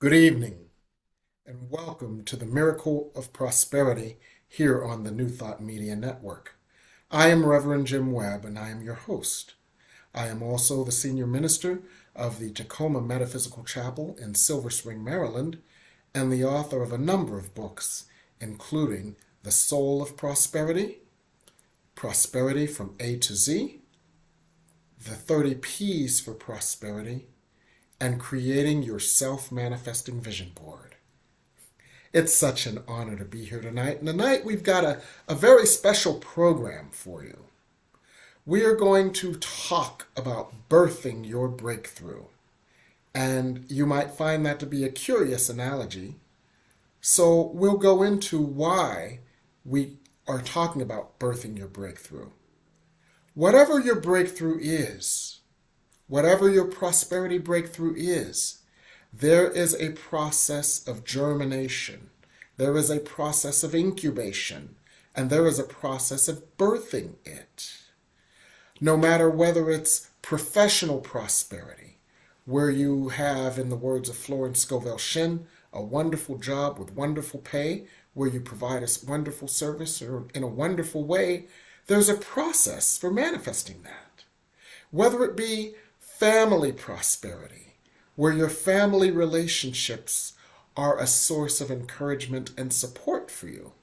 Good evening, and welcome to the Miracle of Prosperity here on the New Thought Media Network. I am Reverend Jim Webb, and I am your host. I am also the senior minister of the Tacoma Metaphysical Chapel in Silver Spring, Maryland, and the author of a number of books, including The Soul of Prosperity, Prosperity from A to Z, The 30 P's for Prosperity, and Creating Your Self-Manifesting Vision Board. It's such an honor to be here tonight. And tonight we've got a very special program for you. We are going to talk about birthing your breakthrough. And you might find that to be a curious analogy. So we'll go into why we are talking about birthing your breakthrough. Whatever your breakthrough is, whatever your prosperity breakthrough is, there is a process of germination, there is a process of incubation, and there is a process of birthing it. No matter whether it's professional prosperity, where you have, in the words of Florence Scovel Shinn, a wonderful job with wonderful pay, where you provide a wonderful service or in a wonderful way, there's a process for manifesting that. Whether it be family prosperity, where your family relationships are a source of encouragement and support for you.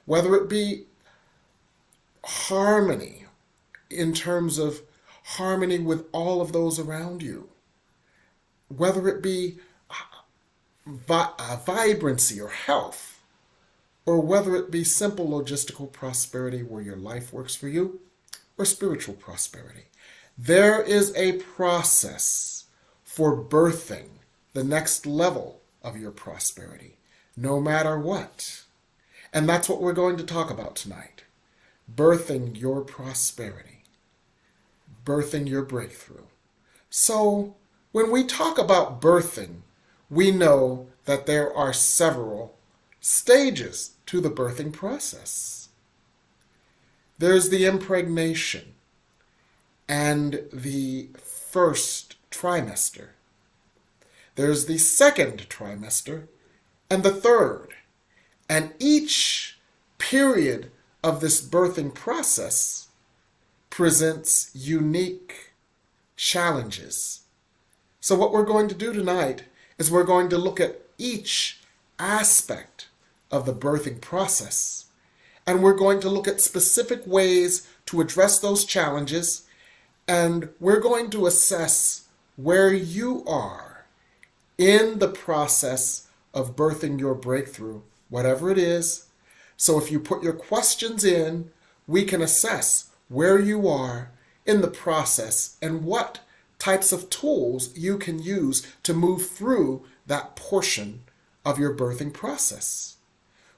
Whether it be harmony, in terms of harmony with all of those around you. Whether it be vibrancy or health, or whether it be simple logistical prosperity where your life works for you, or spiritual prosperity. There is a process for birthing the next level of your prosperity, no matter what. And that's what we're going to talk about tonight. Birthing your prosperity, birthing your breakthrough. So when we talk about birthing, we know that there are several stages to the birthing process. There's the impregnation and the first trimester. There's the second trimester and the third. And each period of this birthing process presents unique challenges. So what we're going to do tonight is we're going to look at each aspect of the birthing process. And we're going to look at specific ways to address those challenges. And we're going to assess where you are in the process of birthing your breakthrough, whatever it is. So if you put your questions in, we can assess where you are in the process and what types of tools you can use to move through that portion of your birthing process.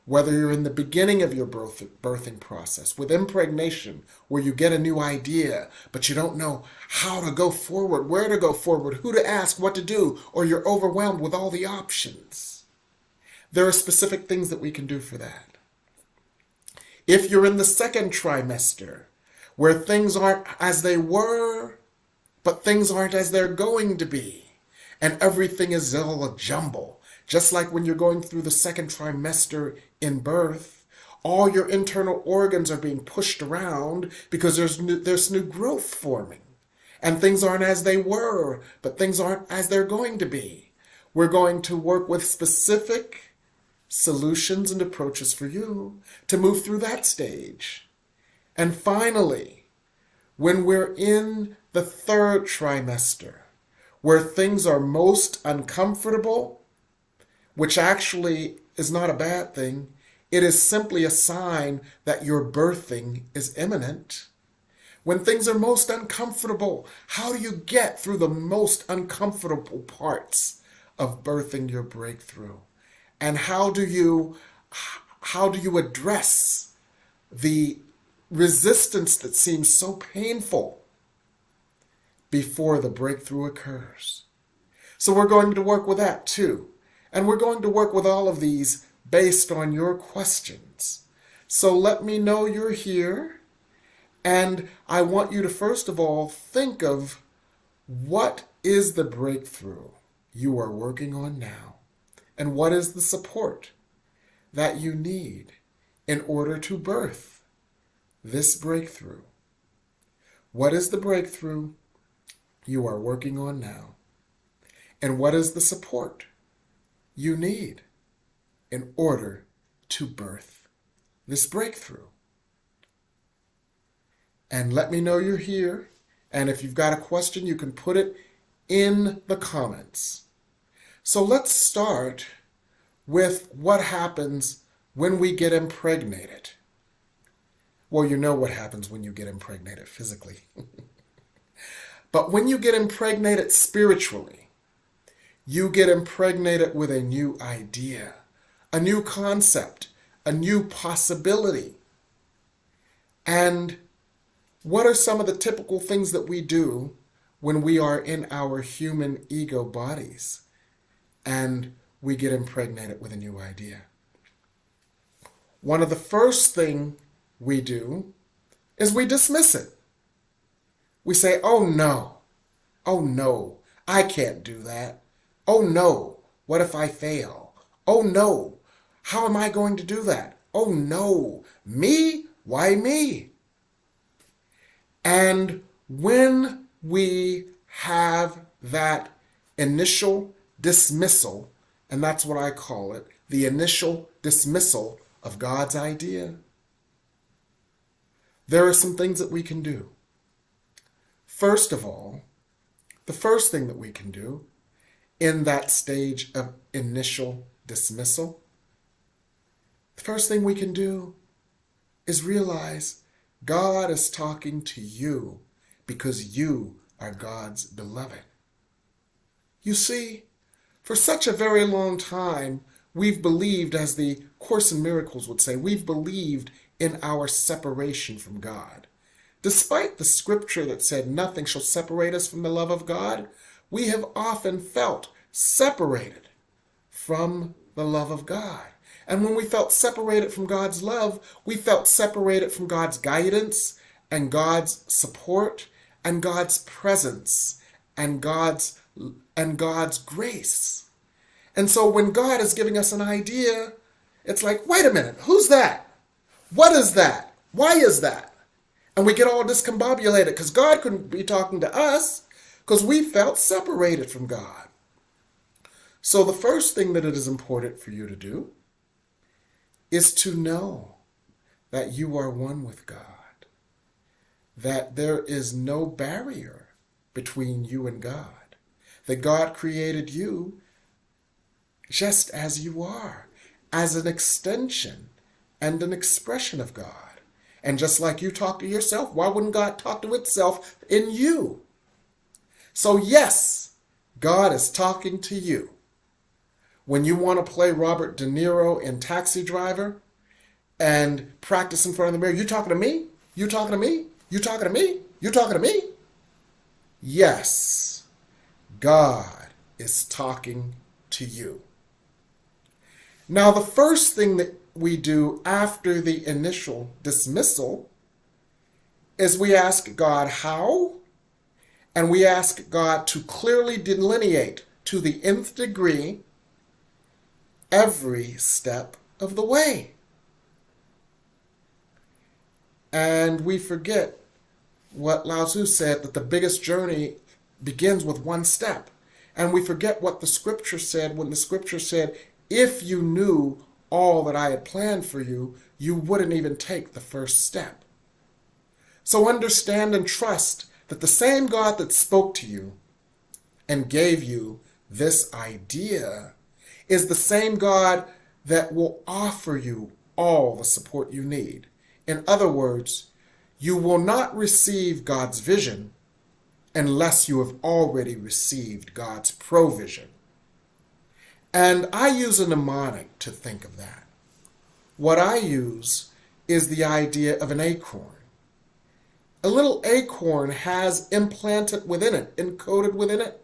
Whether you're in the beginning of your birthing process with impregnation, where you get a new idea, but you don't know how to go forward, where to go forward, who to ask, what to do, or you're overwhelmed with all the options. There are specific things that we can do for that. If you're in the second trimester, where things aren't as they were, but things aren't as they're going to be, and everything is all a jumble, just like when you're going through the second trimester in birth, all your internal organs are being pushed around because there's new growth forming. And things aren't as they were, but things aren't as they're going to be. We're going to work with specific solutions and approaches for you to move through that stage. And finally, when we're in the third trimester, where things are most uncomfortable, which actually is not a bad thing. It is simply a sign that your birthing is imminent. When things are most uncomfortable, how do you get through the most uncomfortable parts of birthing your breakthrough? And how do you address the resistance that seems so painful before the breakthrough occurs? So we're going to work with that too. And we're going to work with all of these based on your questions. So let me know you're here. And I want you to first of all think of what is the breakthrough you are working on now. And what is the support that you need in order to birth this breakthrough? What is the breakthrough you are working on now? And what is the support you need in order to birth this breakthrough? And let me know you're here. And if you've got a question, you can put it in the comments. So let's start with what happens when we get impregnated. Well, you know what happens when you get impregnated physically. But when you get impregnated spiritually, you get impregnated with a new idea, a new concept, a new possibility. And what are some of the typical things that we do when we are in our human ego bodies and we get impregnated with a new idea? One of the first things we do is we dismiss it. We say, oh no, I can't do that. Oh no, what if I fail? Oh no, how am I going to do that? Oh no, me? Why me? And when we have that initial dismissal, and that's what I call it, the initial dismissal of God's idea, there are some things that we can do. First of all, the first thing that we can do in that stage of initial dismissal, the first thing we can do is realize God is talking to you because you are God's beloved. You see, for such a very long time, we've believed, as the Course in Miracles would say, we've believed in our separation from God. Despite the scripture that said nothing shall separate us from the love of God, we have often felt separated from the love of God. And when we felt separated from God's love, we felt separated from God's guidance and God's support and God's presence and God's grace. And so when God is giving us an idea, it's like, wait a minute, who's that? What is that? Why is that? And we get all discombobulated because God couldn't be talking to us because we felt separated from God. So the first thing that it is important for you to do is to know that you are one with God, that there is no barrier between you and God, that God created you just as you are, as an extension and an expression of God. And just like you talk to yourself, why wouldn't God talk to itself in you? So yes, God is talking to you. When you want to play Robert De Niro in Taxi Driver and practice in front of the mirror, you talking to me? You talking to me? You talking to me? You talking to me? Yes, God is talking to you. Now, the first thing that we do after the initial dismissal is we ask God how, and we ask God to clearly delineate to the nth degree every step of the way. And we forget what Lao Tzu said, that the biggest journey begins with one step. And we forget what the scripture said when the scripture said, if you knew all that I had planned for you, you wouldn't even take the first step. So understand and trust that the same God that spoke to you and gave you this idea is the same God that will offer you all the support you need. In other words, you will not receive God's vision unless you have already received God's provision. And I use a mnemonic to think of that. What I use is the idea of an acorn. A little acorn has implanted within it, encoded within it,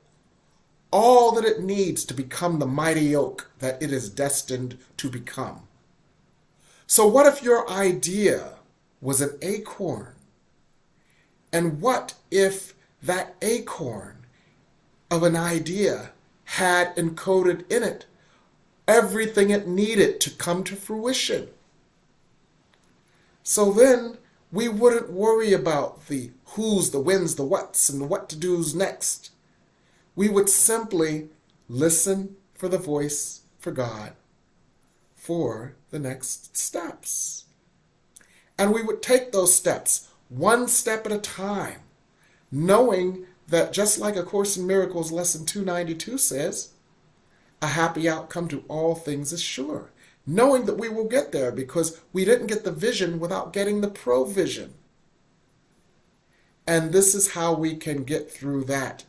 all that it needs to become the mighty oak that it is destined to become. So what if your idea was an acorn? And what if that acorn of an idea had encoded in it everything it needed to come to fruition. So then we wouldn't worry about the who's, the whens, the whats, and the what to do's next. We would simply listen for the voice for God for the next steps. And we would take those steps one step at a time, knowing that just like A Course in Miracles lesson 292 says, a happy outcome to all things is sure. Knowing that we will get there because we didn't get the vision without getting the provision. And this is how we can get through that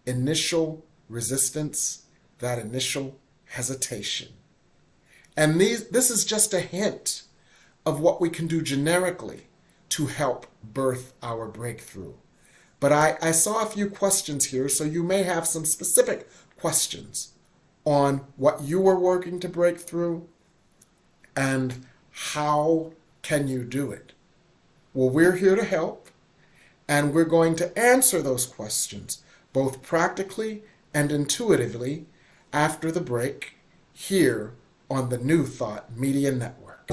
initial resistance, that initial hesitation. And this is just a hint of what we can do generically to help birth our breakthrough. But I saw a few questions here, so you may have some specific questions on what you are working to break through and how can you do it. Well, we're here to help, and we're going to answer those questions both practically and intuitively after the break here on the New Thought Media Network.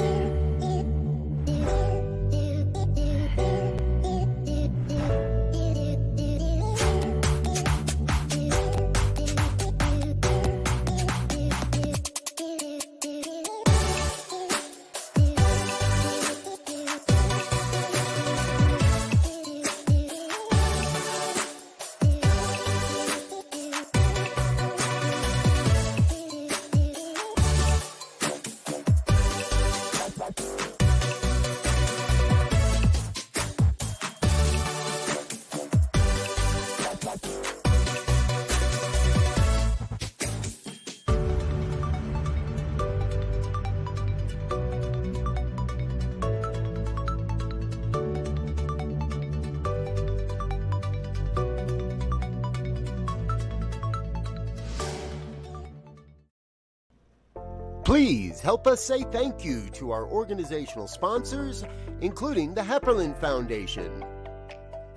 Please help us say thank you to our organizational sponsors, including the Hepperlin Foundation,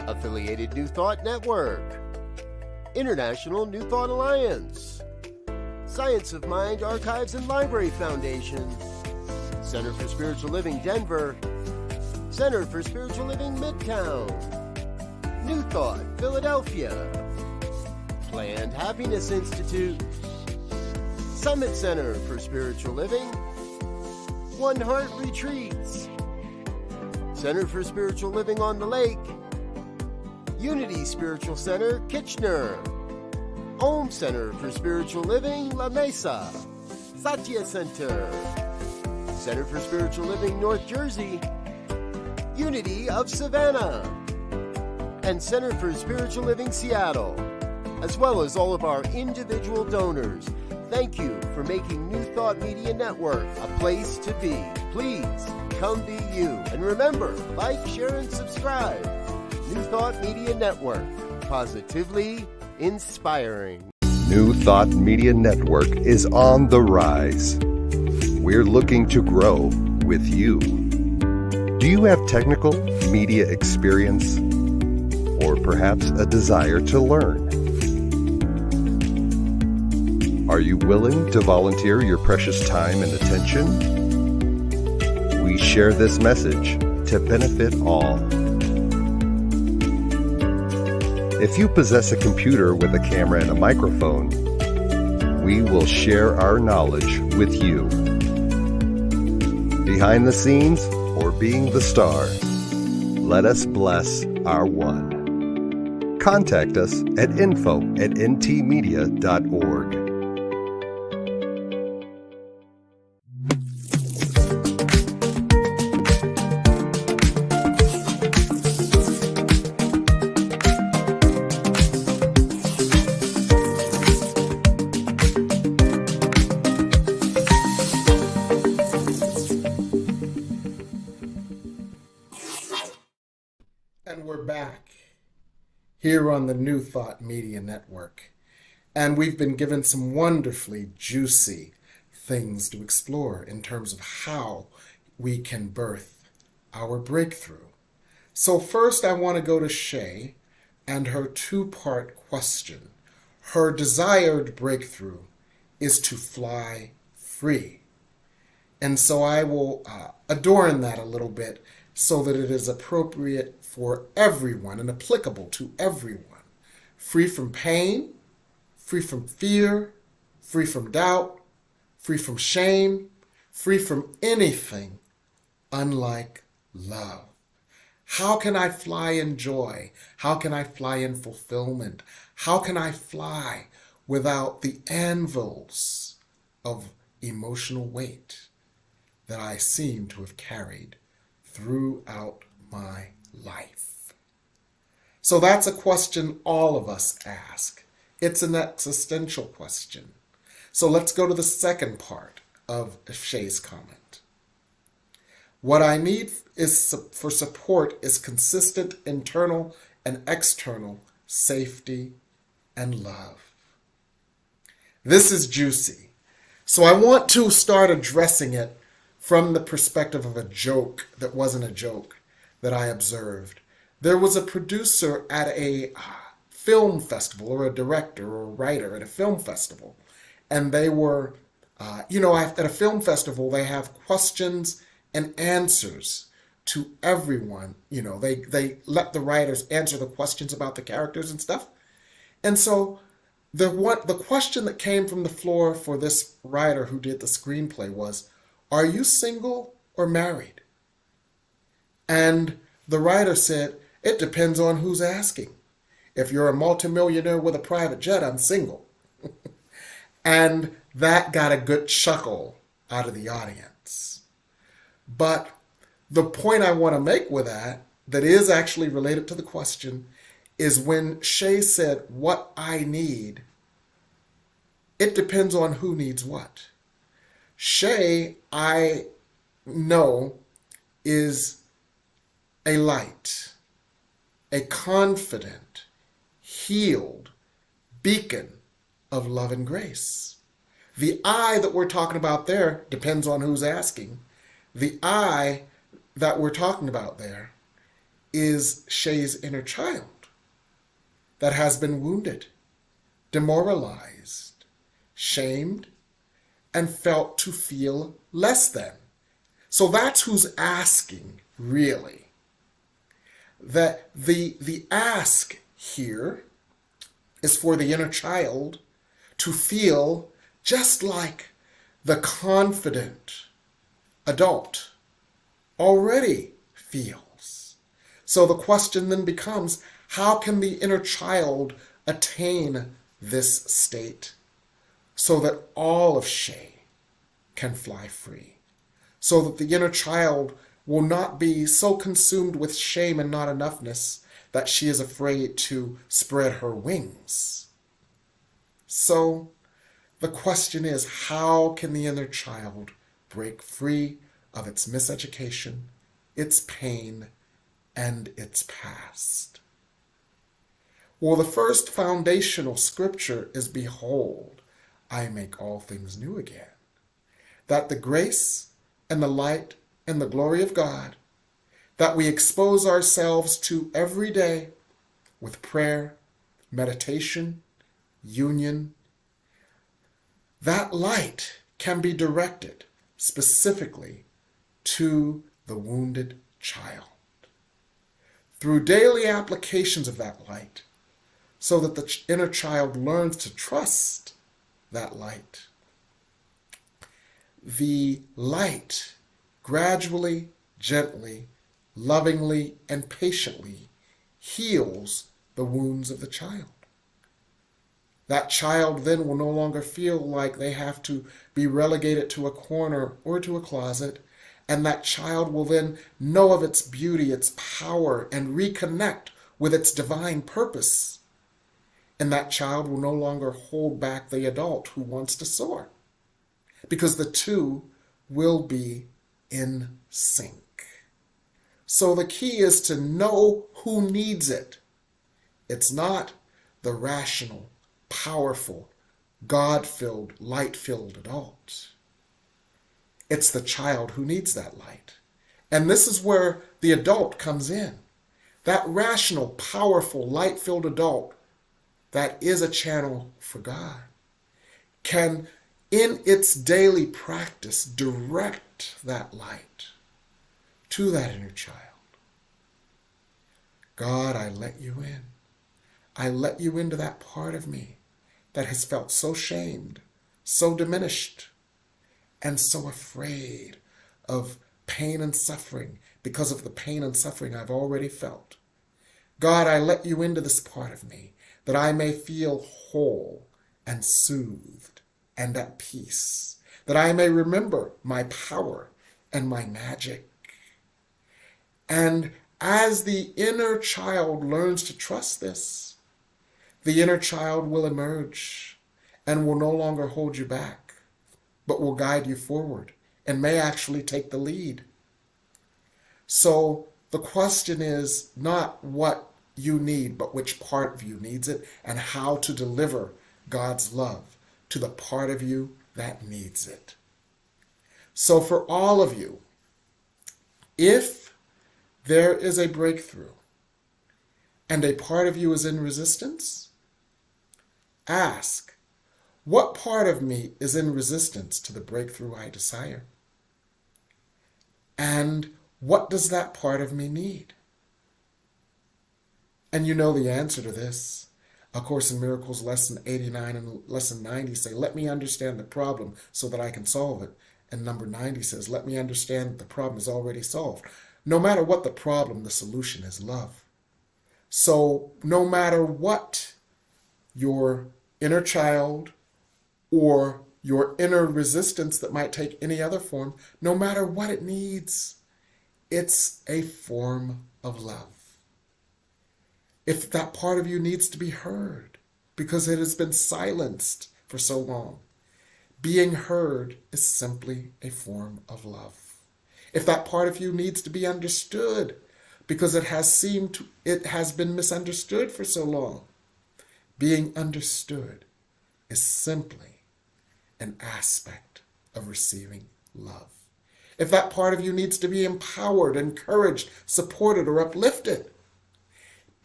Affiliated New Thought Network, International New Thought Alliance, Science of Mind Archives and Library Foundation, Center for Spiritual Living Denver, Center for Spiritual Living Midtown, New Thought Philadelphia, Planned Happiness Institute, Summit Center for Spiritual Living, One Heart Retreats, Center for Spiritual Living on the Lake, Unity Spiritual Center, Kitchener, Om Center for Spiritual Living, La Mesa, Satya Center, Center for Spiritual Living, North Jersey, Unity of Savannah, and Center for Spiritual Living, Seattle, as well as all of our individual donors. Thank you for making New Thought Media Network a place to be. Please come be you. And remember, like, share, and subscribe. New Thought Media Network. Positively inspiring. New Thought Media Network is on the rise. We're looking to grow with you. Do you have technical media experience? Or perhaps a desire to learn? Are you willing to volunteer your precious time and attention? We share this message to benefit all. If you possess a computer with a camera and a microphone, we will share our knowledge with you. Behind the scenes or being the star, let us bless our one. Contact us at info@ntmedia.org. And we're back here on the New Thought Media Network. And we've been given some wonderfully juicy things to explore in terms of how we can birth our breakthrough. So first I want to go to Shay and her two-part question. Her desired breakthrough is to fly free. free. And so I will adorn that a little bit so that it is appropriate for everyone and applicable to everyone. Free from pain, free from fear, free from doubt, free from shame, free from anything unlike love. How can I fly in joy? How can I fly in fulfillment? How can I fly without the anvils of emotional weight that I seem to have carried throughout my life? So that's a question all of us ask. It's an existential question. So let's go to the second part of Shay's comment. What I need for support is consistent internal and external safety and love. This is juicy. So I want to start addressing it from the perspective of a joke that wasn't a joke that I observed. There was a producer at a film festival, or a director or a writer at a film festival. And they were, at a film festival, they have questions and answers to everyone. They let the writers answer the questions about the characters and stuff. And so the question that came from the floor for this writer who did the screenplay was, are you single or married? And the writer said, it depends on who's asking. If you're a multimillionaire with a private jet, I'm single. And that got a good chuckle out of the audience. But the point I want to make with that is actually related to the question, is when Shay said, what I need, it depends on who needs what. Shay, I know, is a light, a confident, healed beacon of love and grace. The I that we're talking about there depends on who's asking. The I that we're talking about there is Shay's inner child that has been wounded, demoralized, shamed, and felt to feel less than. So that's who's asking, really. That the ask here is for the inner child to feel just like the confident adult already feels. So the question then becomes, how can the inner child attain this state so that all of Shay can fly free? So that the inner child will not be so consumed with shame and not enoughness that she is afraid to spread her wings. So the question is, how can the inner child break free of its miseducation, its pain, and its past? Well, the first foundational scripture is, behold, I make all things new again. That the grace and the light and the glory of God that we expose ourselves to every day with prayer, meditation, union, that light can be directed specifically to the wounded child through daily applications of that light, so that the inner child learns to trust that light. The light gradually, gently, lovingly, and patiently heals the wounds of the child. That child then will no longer feel like they have to be relegated to a corner or to a closet, and that child will then know of its beauty, its power, and reconnect with its divine purpose. And that child will no longer hold back the adult who wants to soar, because the two will be in sync. So the key is to know who needs it. It's not the rational, powerful, God-filled, light-filled adult. It's the child who needs that light. And this is where the adult comes in. That rational, powerful, light-filled adult that is a channel for God can in its daily practice, direct that light to that inner child. God, I let you in. I let you into that part of me that has felt so shamed, so diminished, and so afraid of pain and suffering because of the pain and suffering I've already felt. God, I let you into this part of me that I may feel whole and soothed and at peace, that I may remember my power and my magic. And as the inner child learns to trust this, the inner child will emerge and will no longer hold you back, but will guide you forward and may actually take the lead. So the question is not what you need, but which part of you needs it, and how to deliver God's love to the part of you that needs it. So for all of you, if there is a breakthrough and a part of you is in resistance, ask, what part of me is in resistance to the breakthrough I desire? And what does that part of me need? And you know the answer to this. A Course in Miracles, Lesson 89 and Lesson 90 say, let me understand the problem so that I can solve it. And number 90 says, let me understand that the problem is already solved. No matter what the problem, the solution is love. So no matter what your inner child or your inner resistance that might take any other form, no matter what it needs, it's a form of love. If that part of you needs to be heard because it has been silenced for so long, being heard is simply a form of love. If that part of you needs to be understood because it has been misunderstood for so long, being understood is simply an aspect of receiving love. If that part of you needs to be empowered, encouraged, supported, or uplifted,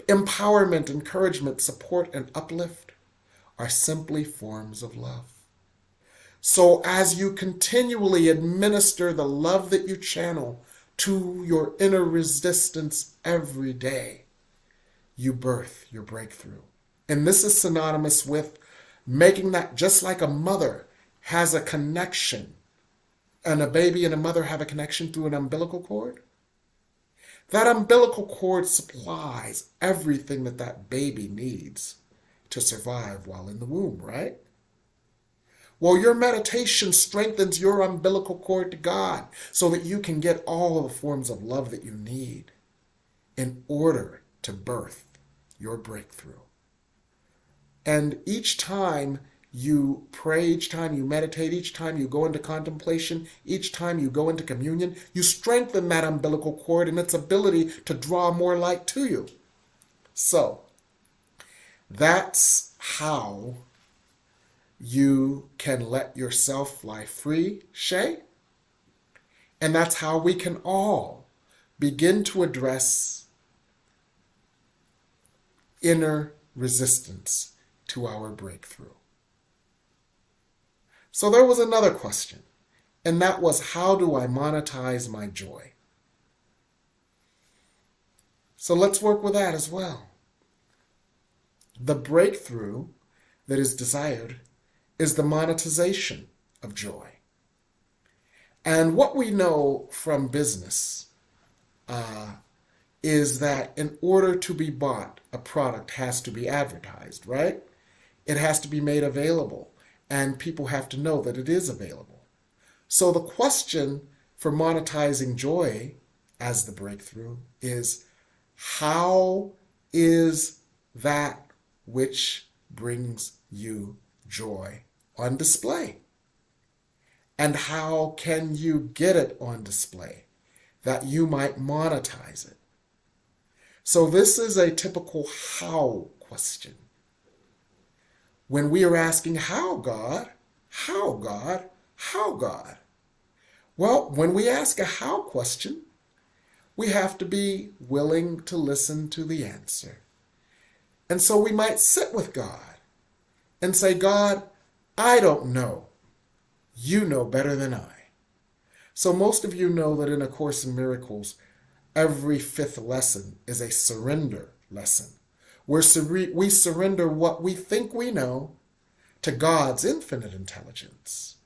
empowerment, encouragement, support, and uplift are simply forms of love. So as you continually administer the love that you channel to your inner resistance every day, you birth your breakthrough. And this is synonymous with making that, just like a mother has a connection, and a baby and a mother have a connection through an umbilical cord. That umbilical cord supplies everything that that baby needs to survive while in the womb, right? Well, your meditation strengthens your umbilical cord to God so that you can get all of the forms of love that you need in order to birth your breakthrough. And each time you pray, each time you meditate, each time you go into contemplation, each time you go into communion, you strengthen that umbilical cord and its ability to draw more light to you. So, that's how you can let yourself fly free, Shay. And that's how we can all begin to address inner resistance to our breakthrough. So there was another question, and that was, how do I monetize my joy? So let's work with that as well. The breakthrough that is desired is the monetization of joy. And what we know from business is that in order to be bought, a product has to be advertised, right? It has to be made available, and people have to know that it is available. So the question for monetizing joy as the breakthrough is, how is that which brings you joy on display? And how can you get it on display that you might monetize it? So this is a typical how question. When we are asking, how God? How God? How God? Well, when we ask a how question, we have to be willing to listen to the answer. And so we might sit with God and say, God, I don't know You know better than I. So most of you know that in A Course in Miracles, every fifth lesson is a surrender lesson, where we surrender what we think we know to God's infinite intelligence.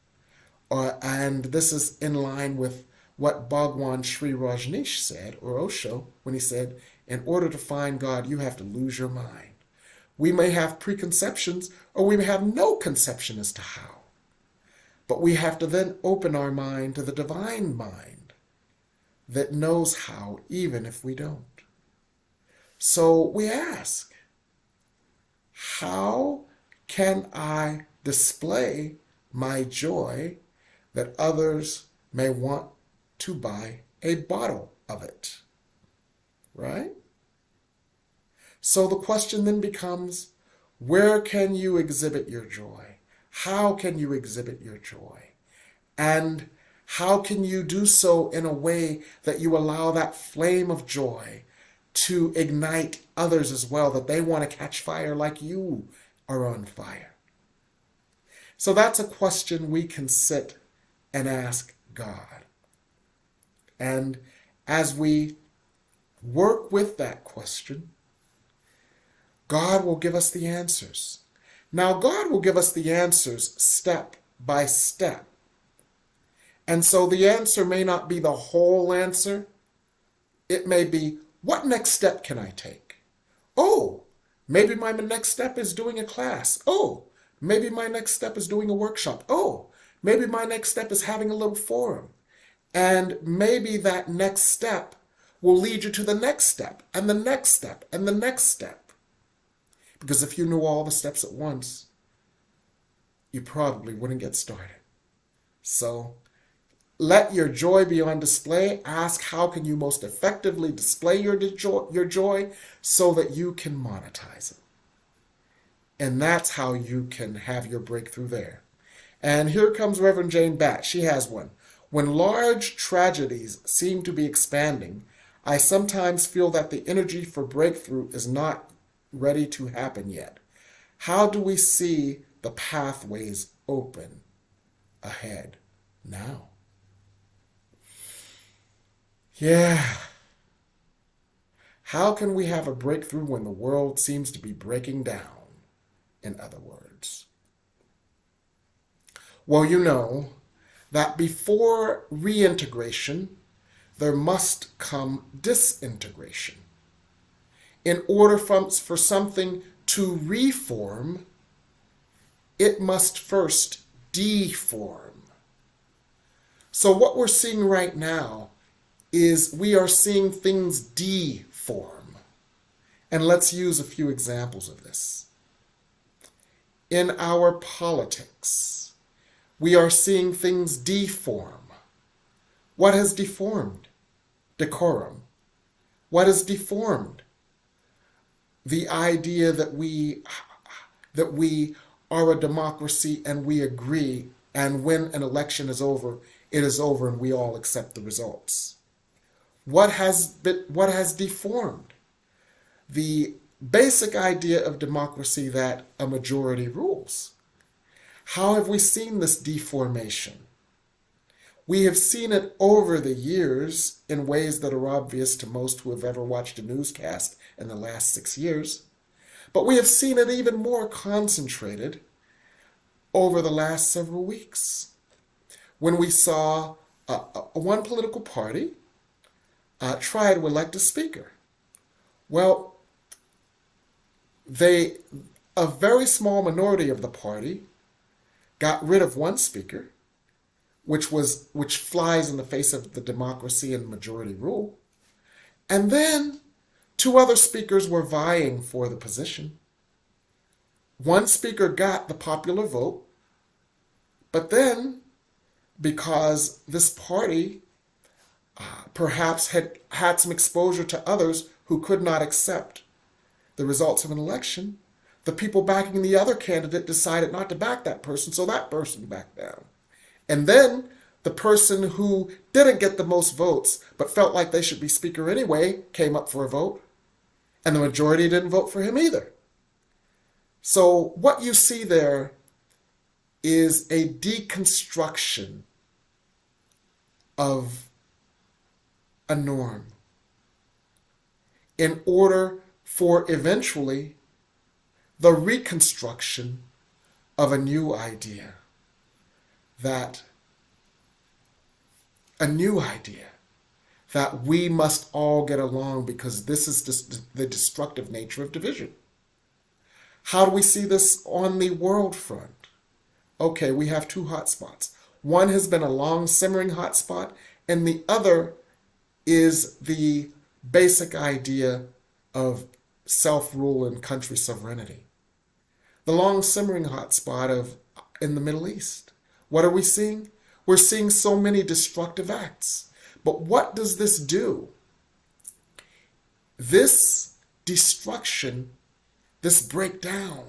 And this is in line with what Bhagwan Sri Rajneesh said, or Osho, when he said, in order to find God, you have to lose your mind. We may have preconceptions, or we may have no conception as to how. But we have to then open our mind to the divine mind that knows how, even if we don't. So we ask, how can I display my joy that others may want to buy a bottle of it? Right? So the question then becomes, where can you exhibit your joy? How can you exhibit your joy? And how can you do so in a way that you allow that flame of joy to ignite others as well, that they want to catch fire like you are on fire? So that's a question we can sit and ask God. And as we work with that question, God will give us the answers. Now, God will give us the answers step by step. And so the answer may not be the whole answer. It may be, what next step can I take? Oh, maybe my next step is doing a class. Oh, maybe my next step is doing a workshop. Oh, maybe my next step is having a little forum. And maybe that next step will lead you to the next step, and the next step, and the next step. Because if you knew all the steps at once, you probably wouldn't get started. So let your joy be on display. Ask, how can you most effectively display your joy so that you can monetize it? And that's how you can have your breakthrough there. And here comes Reverend Jane Batt. She has one. When large tragedies seem to be expanding, I sometimes feel that the energy for breakthrough is not ready to happen yet. How do we see the pathways open ahead now? Yeah. How can we have a breakthrough when the world seems to be breaking down, in other words? Well, you know that before reintegration, there must come disintegration. In order for something to reform, it must first deform. So what we're seeing right now is we are seeing things deform. And let's use a few examples of this. In our politics, we are seeing things deform. What has deformed? Decorum. What has deformed? The idea that we are a democracy and we agree, and when an election is over, it is over and we all accept the results. What has deformed? The basic idea of democracy that a majority rules. How have we seen this deformation? We have seen it over the years in ways that are obvious to most who have ever watched a newscast in the last 6 years. But we have seen it even more concentrated over the last several weeks, when we saw one political party try to elect a speaker. Well, a very small minority of the party got rid of one speaker, which flies in the face of the democracy and majority rule. And then 2 other speakers were vying for the position. One speaker got the popular vote, but then, because this party perhaps had some exposure to others who could not accept the results of an election, the people backing the other candidate decided not to back that person, so that person backed down. And then the person who didn't get the most votes but felt like they should be speaker anyway came up for a vote, and the majority didn't vote for him either. So what you see there is a deconstruction of a norm in order for eventually the reconstruction of a new idea, that we must all get along because this is the destructive nature of division. How do we see this on the world front? Okay, we have two hotspots. One has been a long simmering hotspot, and the other is the basic idea of self-rule and country sovereignty. The long simmering hotspot in the Middle East. What are we seeing? We're seeing so many destructive acts. But what does this do? This destruction, this breakdown,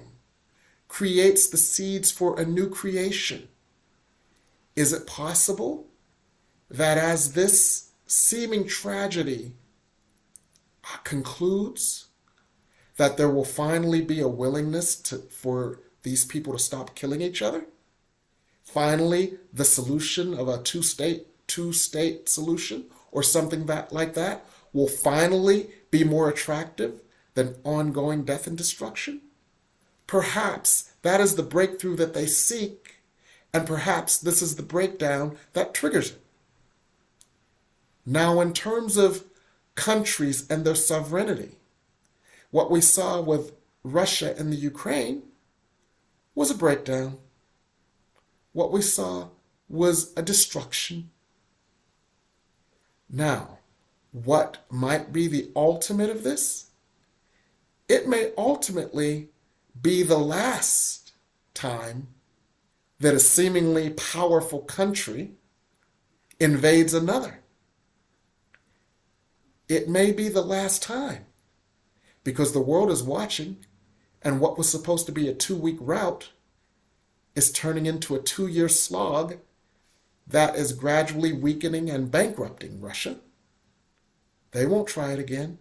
creates the seeds for a new creation. Is it possible that as this seeming tragedy concludes, that there will finally be a willingness for these people to stop killing each other? Finally, the solution of a two-state solution or something like that will finally be more attractive than ongoing death and destruction? Perhaps that is the breakthrough that they seek, and perhaps this is the breakdown that triggers it. Now, in terms of countries and their sovereignty, what we saw with Russia and the Ukraine was a breakdown. What we saw was a destruction. Now, what might be the ultimate of this? It may ultimately be the last time that a seemingly powerful country invades another. It may be the last time, because the world is watching, and what was supposed to be a 2-week rout is turning into a 2-year slog that is gradually weakening and bankrupting Russia. They won't try it again.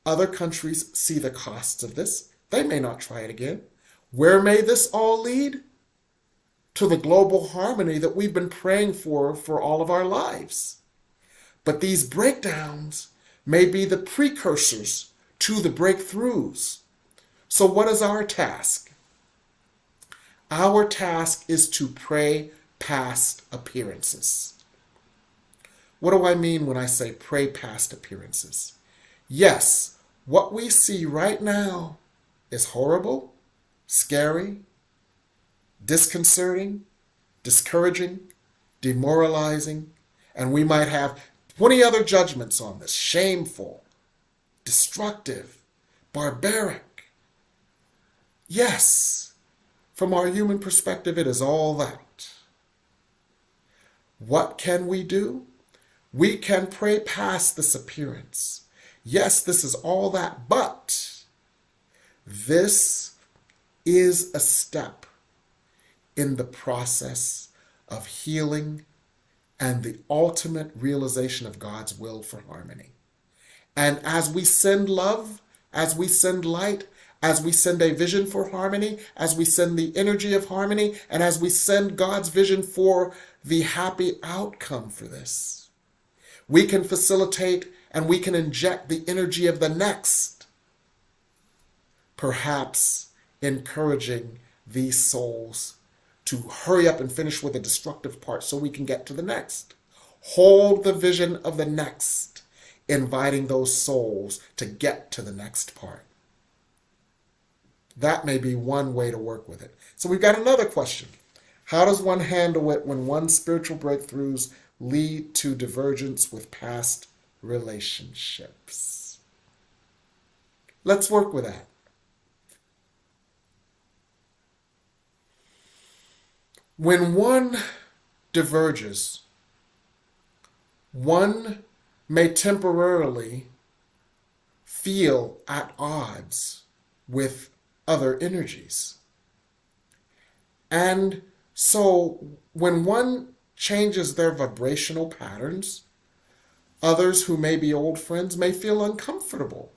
Other countries see the costs of this. They may not try it again. Where may this all lead? To the global harmony that we've been praying for all of our lives. But these breakdowns may be the precursors to the breakthroughs. So what is our task? Our task is to pray past appearances. What do I mean when I say pray past appearances? Yes, what we see right now is horrible, scary, disconcerting, discouraging, demoralizing, and we might have 20 other judgments on this: shameful, destructive, barbaric. Yes, from our human perspective, it is all that. What can we do? We can pray past this appearance. Yes, this is all that, but this is a step in the process of healing and the ultimate realization of God's will for harmony. And as we send love, as we send light, as we send a vision for harmony, as we send the energy of harmony, and as we send God's vision for the happy outcome for this, we can facilitate and we can inject the energy of the next, perhaps encouraging these souls to hurry up and finish with the destructive part so we can get to the next. Hold the vision of the next, inviting those souls to get to the next part. That may be one way to work with it. So we've got another question. How does one handle it when one's spiritual breakthroughs lead to divergence with past relationships? Let's work with that. When one diverges, one may temporarily feel at odds with other energies. And so when one changes their vibrational patterns, others who may be old friends may feel uncomfortable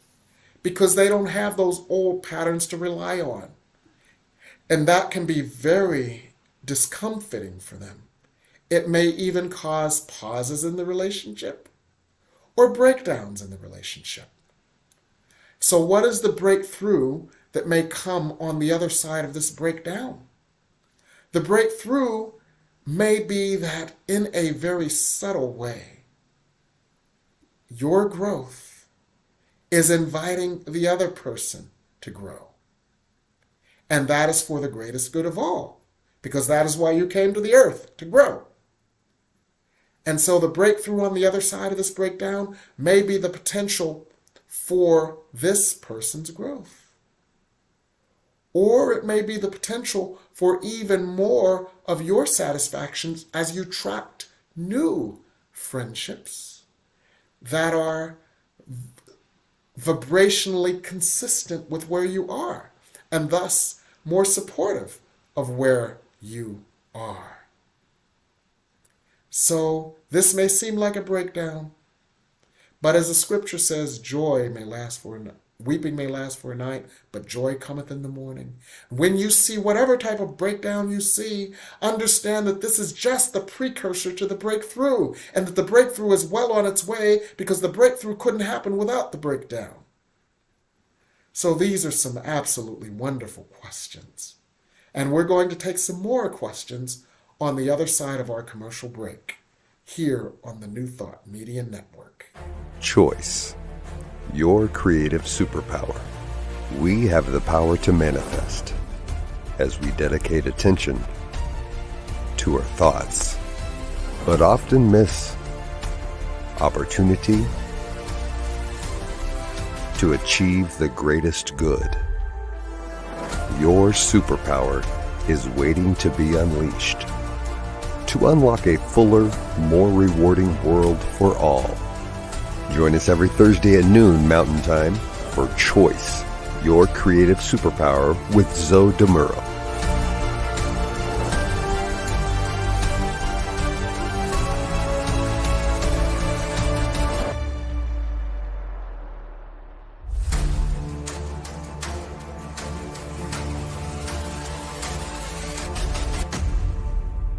because they don't have those old patterns to rely on. And that can be very discomforting for them. It may even cause pauses in the relationship or breakdowns in the relationship. So what is the breakthrough that may come on the other side of this breakdown? The breakthrough may be that in a very subtle way, your growth is inviting the other person to grow. And that is for the greatest good of all, because that is why you came to the earth, to grow. And so the breakthrough on the other side of this breakdown may be the potential for this person's growth. Or it may be the potential for even more of your satisfactions as you attract new friendships that are vibrationally consistent with where you are, and thus more supportive of where you are. So this may seem like a breakdown, but as the scripture says, weeping may last for a night, but joy cometh in the morning. When you see whatever type of breakdown you see, understand that this is just the precursor to the breakthrough, and that the breakthrough is well on its way, because the breakthrough couldn't happen without the breakdown. So these are some absolutely wonderful questions. And we're going to take some more questions on the other side of our commercial break, here on the New Thought Media Network. Choice, your creative superpower. We have the power to manifest as we dedicate attention to our thoughts, but often miss opportunity to achieve the greatest good. Your superpower is waiting to be unleashed to unlock a fuller, more rewarding world for all. Join us every Thursday at noon Mountain Time for Choice, your creative superpower with Zoe DeMuro.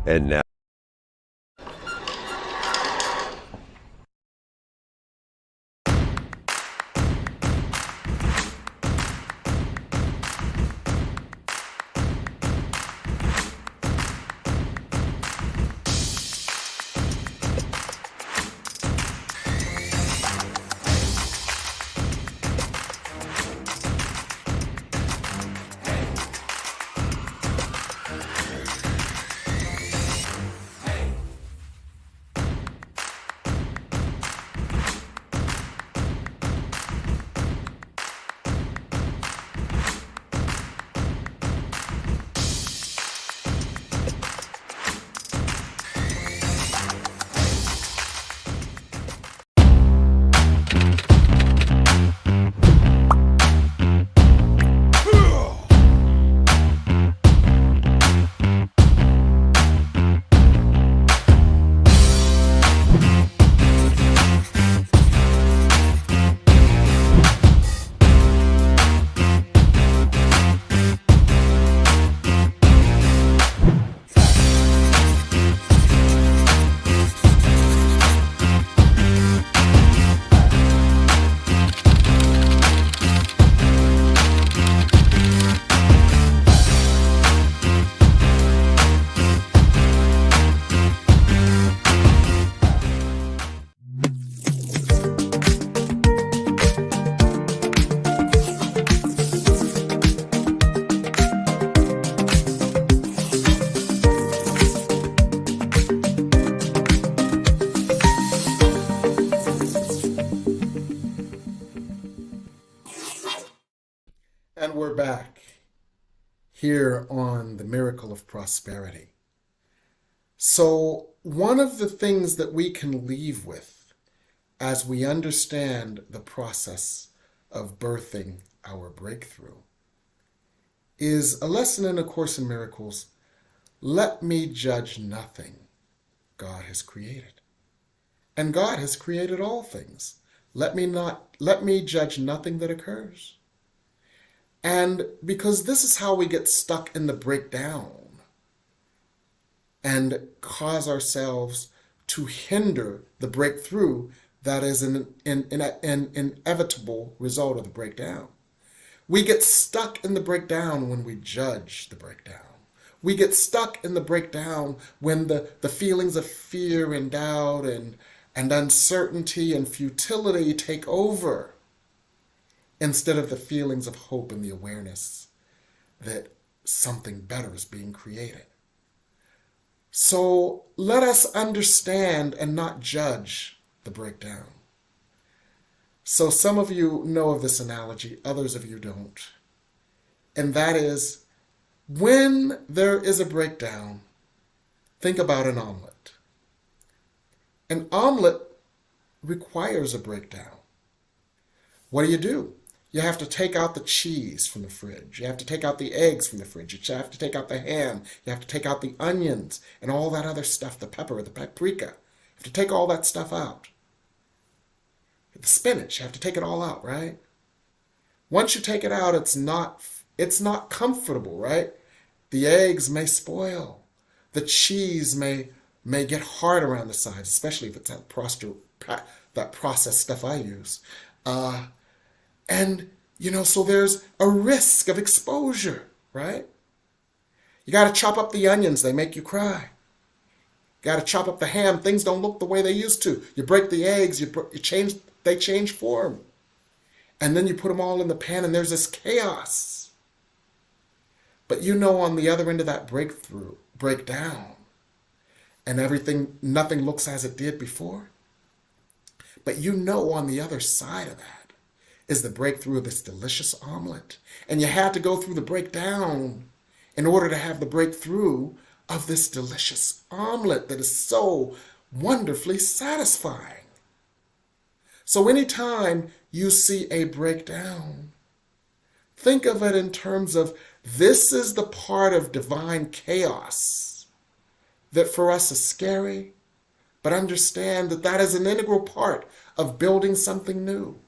And now, And we're back here on the Miracle of Prosperity. So one of the things that we can leave with as we understand the process of birthing our breakthrough is a lesson in A Course in Miracles. Let me judge nothing God has created. And God has created all things. Let me judge nothing that occurs. And because this is how we get stuck in the breakdown, and cause ourselves to hinder the breakthrough that is an inevitable result of the breakdown. We get stuck in the breakdown when we judge the breakdown. We get stuck in the breakdown when the feelings of fear and doubt and uncertainty and futility take over, instead of the feelings of hope and the awareness that something better is being created. So let us understand and not judge the breakdown. So some of you know of this analogy, others of you don't. And that is, when there is a breakdown, think about an omelet. An omelet requires a breakdown. What do? You have to take out the cheese from the fridge. You have to take out the eggs from the fridge. You have to take out the ham. You have to take out the onions and all that other stuff, the pepper, the paprika. You have to take all that stuff out. The spinach, you have to take it all out, right? Once you take it out, it's not comfortable, right? The eggs may spoil. The cheese may get hard around the sides, especially if it's that processed stuff I use. So there's a risk of exposure, right? You got to chop up the onions. They make you cry. Got to chop up the ham. Things don't look the way they used to. You break the eggs. They change form. And then you put them all in the pan and there's this chaos. But on the other end of that breakdown, and nothing looks as it did before. But on the other side of that is the breakthrough of this delicious omelet. And you had to go through the breakdown in order to have the breakthrough of this delicious omelet that is so wonderfully satisfying. So anytime you see a breakdown, think of it in terms of this is the part of divine chaos that for us is scary, but understand that is an integral part of building something new.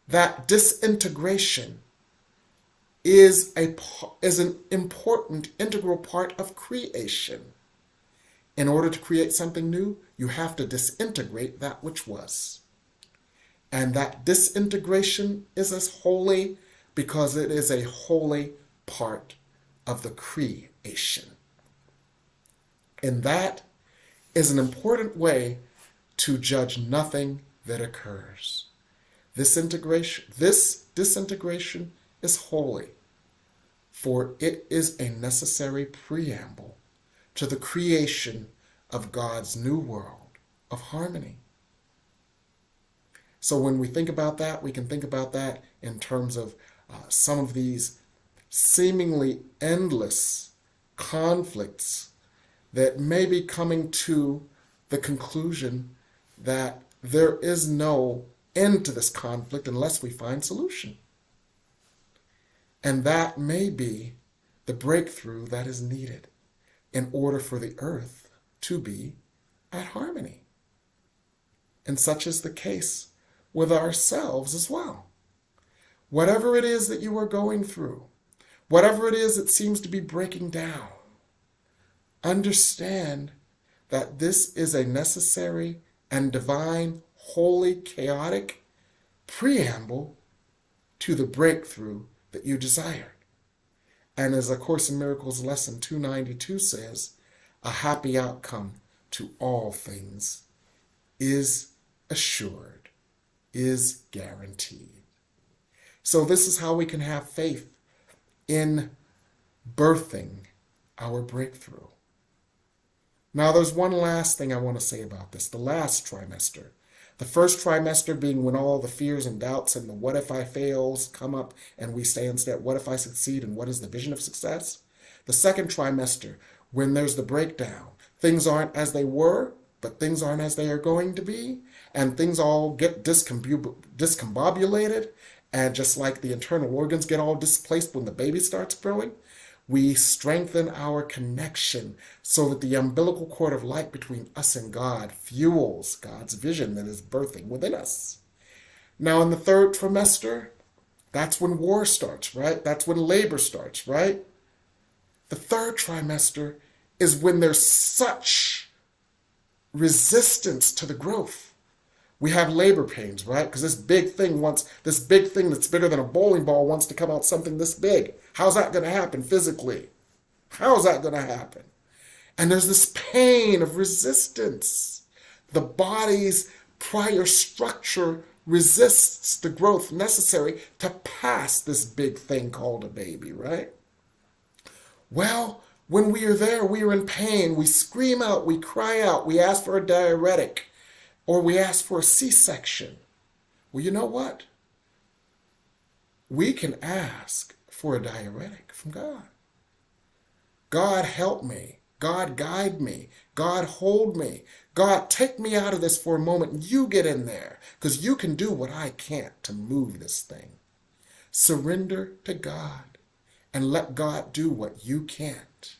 That disintegration is an important integral part of creation. In order to create something new, you have to disintegrate that which was. And that disintegration is as holy because it is a holy part of the creation. And that is an important way to judge nothing that occurs. This disintegration is holy, for it is a necessary preamble to the creation of God's new world of harmony. So when we think about that, we can think about that in terms of some of these seemingly endless conflicts that may be coming to the conclusion that there is no end to this conflict unless we find solution. And that may be the breakthrough that is needed in order for the earth to be at harmony. And such is the case with ourselves as well. Whatever it is that you are going through, whatever it is that seems to be breaking down, understand that this is a necessary and divine, holy, chaotic preamble to the breakthrough that you desired. And as A Course in Miracles lesson 292 says, a happy outcome to all things is assured, is guaranteed. So this is how we can have faith in birthing our breakthrough. Now there's one last thing I want to say about this, the last trimester. The first trimester being when all the fears and doubts and the what if I fails come up and we stay instead, what if I succeed and what is the vision of success? The second trimester, when there's the breakdown, things aren't as they were, but things aren't as they are going to be, and things all get discombobulated, and just like the internal organs get all displaced when the baby starts growing, we strengthen our connection so that the umbilical cord of light between us and God fuels God's vision that is birthing within us. Now in the third trimester, that's when war starts, right? That's when labor starts, right? The third trimester is when there's such resistance to the growth. We have labor pains, right? Because this big thing that's bigger than a bowling ball wants to come out something this big. How's that going to happen physically? How is that going to happen? And there's this pain of resistance. The body's prior structure resists the growth necessary to pass this big thing called a baby, right? Well, when we are there, we are in pain. We scream out, we cry out, we ask for a diuretic, or we ask for a C-section. Well, you know what? We can ask for a diuretic from God. God help me. God guide me. God hold me. God take me out of this for a moment. You get in there because you can do what I can't to move this thing. Surrender to God and let God do what you can't.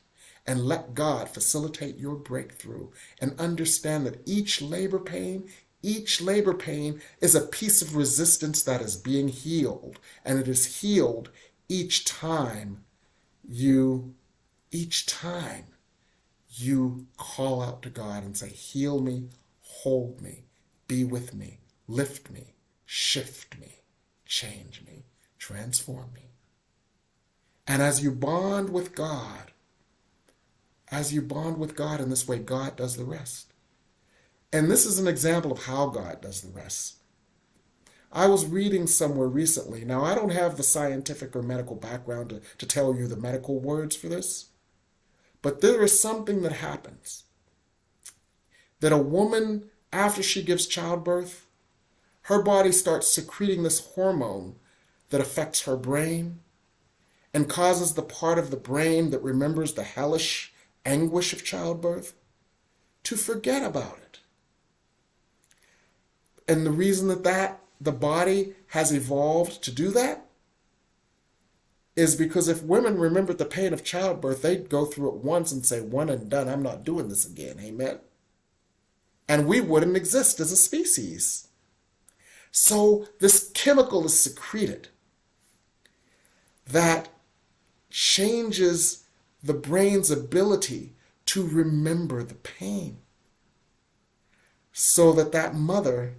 And let God facilitate your breakthrough and understand that each labor pain is a piece of resistance that is being healed. And it is healed each time you call out to God and say, heal me, hold me, be with me, lift me, shift me, change me, transform me. And as you bond with God in this way, God does the rest. And this is an example of how God does the rest. I was reading somewhere recently. Now, I don't have the scientific or medical background to tell you the medical words for this, but there is something that happens. That a woman, after she gives childbirth, her body starts secreting this hormone that affects her brain and causes the part of the brain that remembers the hellish anguish of childbirth to forget about it. And the reason that the body has evolved to do that is because if women remembered the pain of childbirth, they'd go through it once and say, one and done, I'm not doing this again, amen? And we wouldn't exist as a species. So this chemical is secreted that changes the brain's ability to remember the pain so that mother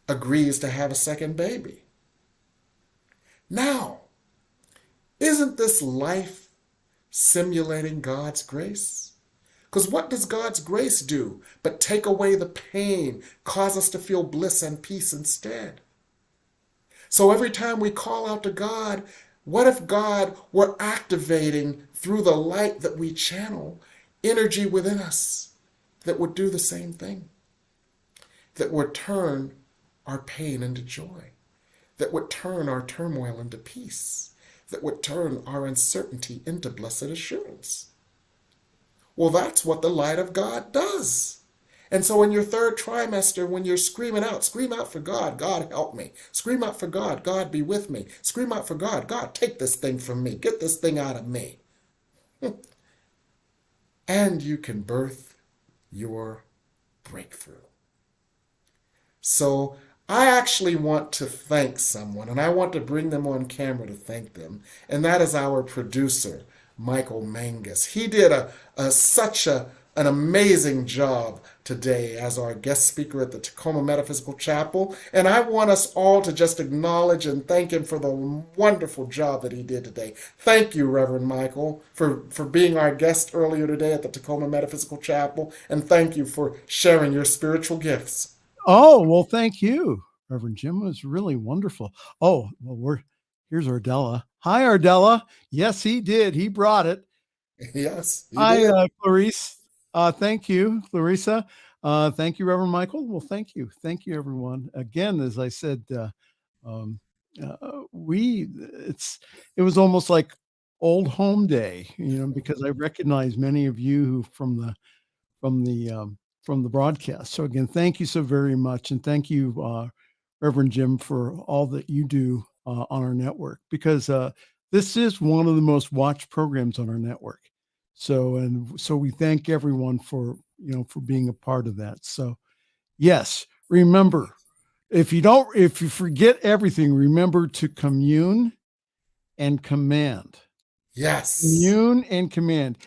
agrees to have a second baby. Now, isn't this life simulating God's grace? Because what does God's grace do but take away the pain, cause us to feel bliss and peace instead? So every time we call out to God, what if God were activating through the light that we channel energy within us that would do the same thing? That would turn our pain into joy, that would turn our turmoil into peace, that would turn our uncertainty into blessed assurance. Well, that's what the light of God does. And so in your third trimester, when you're scream out for God, God help me. Scream out for God, God be with me. Scream out for God, God take this thing from me. Get this thing out of me. And you can birth your breakthrough. So I actually want to thank someone, and I want to bring them on camera to thank them, and that is our producer, Michael Mangus. He did such an amazing job today as our guest speaker at the Tacoma Metaphysical Chapel, and I want us all to just acknowledge and thank him for the wonderful job that he did today. Thank you, Reverend Michael, for being our guest earlier today at the Tacoma Metaphysical Chapel, and thank you for sharing your spiritual gifts. Oh, well, thank you, Reverend Jim. It was really wonderful. Oh, well, here's Ardella. Hi, Ardella. Yes, he did. He brought it. Yes, he Hi, did. Clarice. Thank you, Clarissa. Thank you, Reverend Michael. Well, thank you. Thank you, everyone. Again, as I said, it was almost like old home day, because I recognize many of you from the broadcast. So again, thank you so very much. And thank you, Reverend Jim, for all that you do on our network, because this is one of the most watched programs on our network. So we thank everyone for being a part of that. So yes, remember, if you forget everything, remember to commune and command. Yes. Commune and command.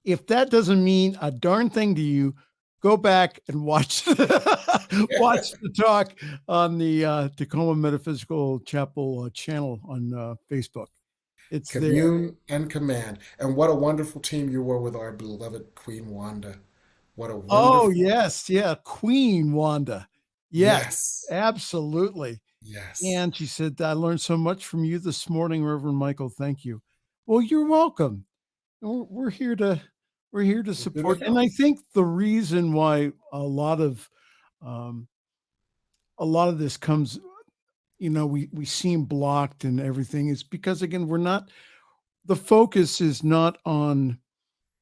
If that doesn't mean a darn thing to you, go back and watch watch the talk on the Tacoma Metaphysical Chapel channel on Facebook. It's there. Commune and command. And what a wonderful team you were with our beloved Queen Wanda. What a Oh, wonderful. yes. Yeah. Queen Wanda. Yes, Yes. absolutely. Yes. And she said, I learned so much from you this morning, Reverend Michael. Thank you. Well, you're welcome. We're here to We're here support. to And help. I think the reason why um, a lot of this comes, we seem blocked and everything is because again, the focus is not on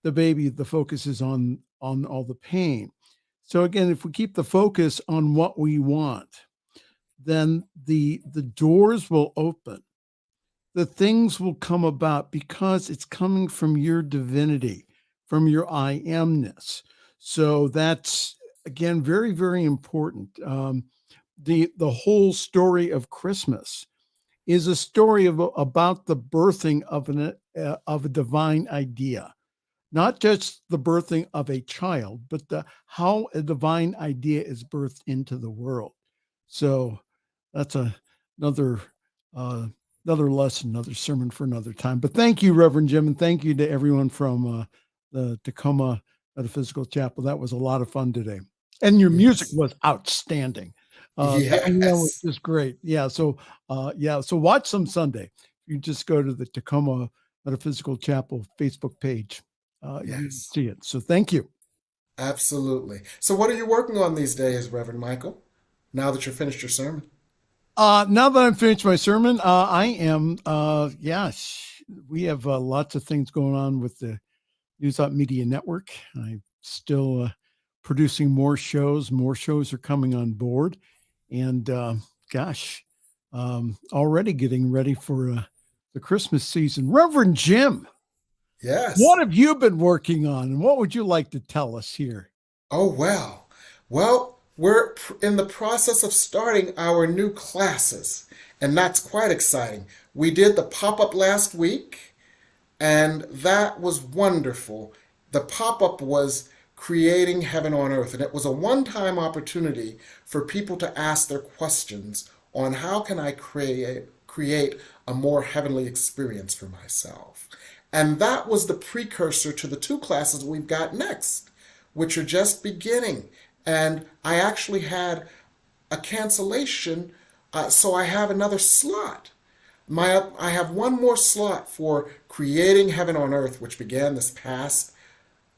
the baby, the focus is on all the pain. So again, if we keep the focus on what we want, then the doors will open. The things will come about because it's coming from your divinity, from your I amness. So that's again very, very important. The whole story of Christmas is a story about the birthing of a divine idea, not just the birthing of a child, but how a divine idea is birthed into the world. So that's another uh, another lesson, another sermon for another time. But thank you, Reverend Jim, and thank you to everyone from the Tacoma Metaphysical Chapel. That was a lot of fun today, and your music Yes. was outstanding. The end was Yes. just great. Yeah. So So watch some Sunday. You just go to the Tacoma Metaphysical Chapel Facebook page. You Yes. see it. So thank you. Absolutely. So, what are you working on these days, Reverend Michael, now that you've finished your sermon? Now that I'm finished my sermon, I am, yes, we have lots of things going on with the News Up Media Network. I'm still producing more shows. More shows are coming on board. And gosh, already getting ready for the Christmas season. Reverend Jim, what Yes. have you been working on? And what would you like to tell us here? Oh, well. Well, we're in the process of starting our new classes, and that's quite exciting. We did the pop up last week, and that was wonderful. The pop up was creating heaven on earth, and it was a one time opportunity for people to ask their questions on how can I create a more heavenly experience for myself. And that was the precursor to the two classes we've got next, which are just beginning. And I actually had a cancellation, so I have another slot. I have one more slot for creating heaven on earth, which began this past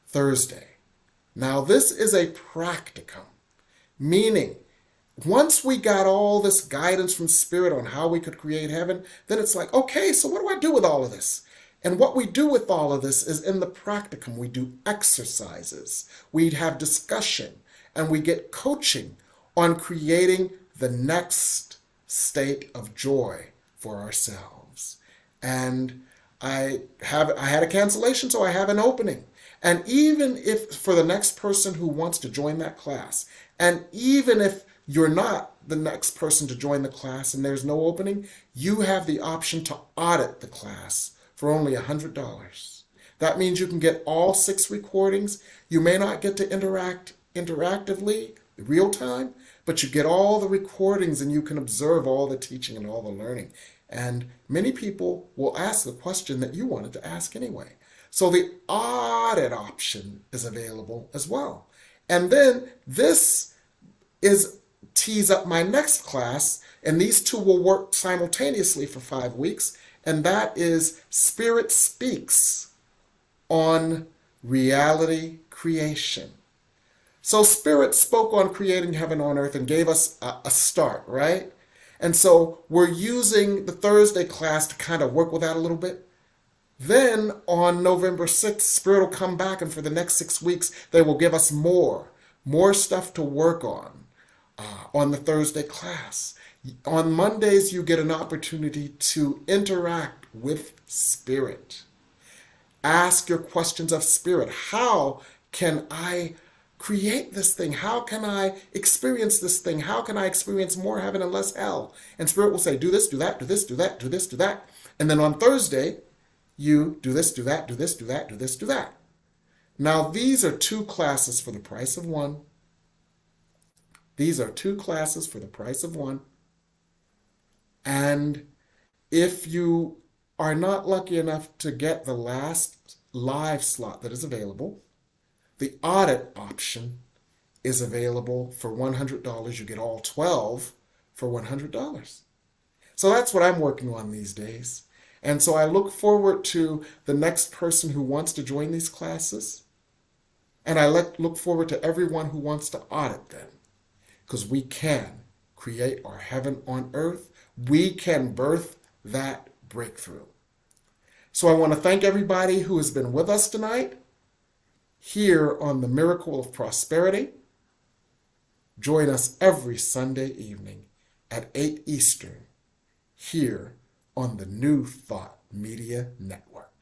Thursday. Now, this is a practicum, meaning once we got all this guidance from Spirit on how we could create heaven, then it's like, okay, so what do I do with all of this? And what we do with all of this is in the practicum, we do exercises, we have discussion, and we get coaching on creating the next state of joy for ourselves. And I had a cancellation, so I have an opening. And even if for the next person who wants to join that class, and even if you're not the next person to join the class and there's no opening, you have the option to audit the class for only $100. That means you can get all 6 recordings. You may not get to interact interactively, real time, but you get all the recordings and you can observe all the teaching and all the learning. And many people will ask the question that you wanted to ask anyway. So the audit option is available as well. And then this is tees up my next class, and these two will work simultaneously for 5 weeks, and that is Spirit Speaks on reality creation. So Spirit spoke on creating heaven on earth and gave us a start, right? And so we're using the Thursday class to kind of work with that a little bit. Then on November 6th, Spirit will come back, and for the next 6 weeks, they will give us more stuff to work on the Thursday class. On Mondays, you get an opportunity to interact with Spirit. Ask your questions of Spirit. How can I create this thing? How can I experience this thing? How can I experience more heaven and less hell? And Spirit will say, do this, do that, do this, do that, do this, do that. And then on Thursday, you do this, do that, do this, do that, do this, do that. Now, these are 2 classes for the price of one. These are 2 classes for the price of one. And if you are not lucky enough to get the last live slot that is available, the audit option is available for $100. You get all 12 for $100. So that's what I'm working on these days. And so I look forward to the next person who wants to join these classes. And I look forward to everyone who wants to audit them. Because we can create our heaven on earth. We can birth that breakthrough. So I want to thank everybody who has been with us tonight here on the Miracle of Prosperity. Join us every Sunday evening at 8 Eastern here on the New Thought Media Network.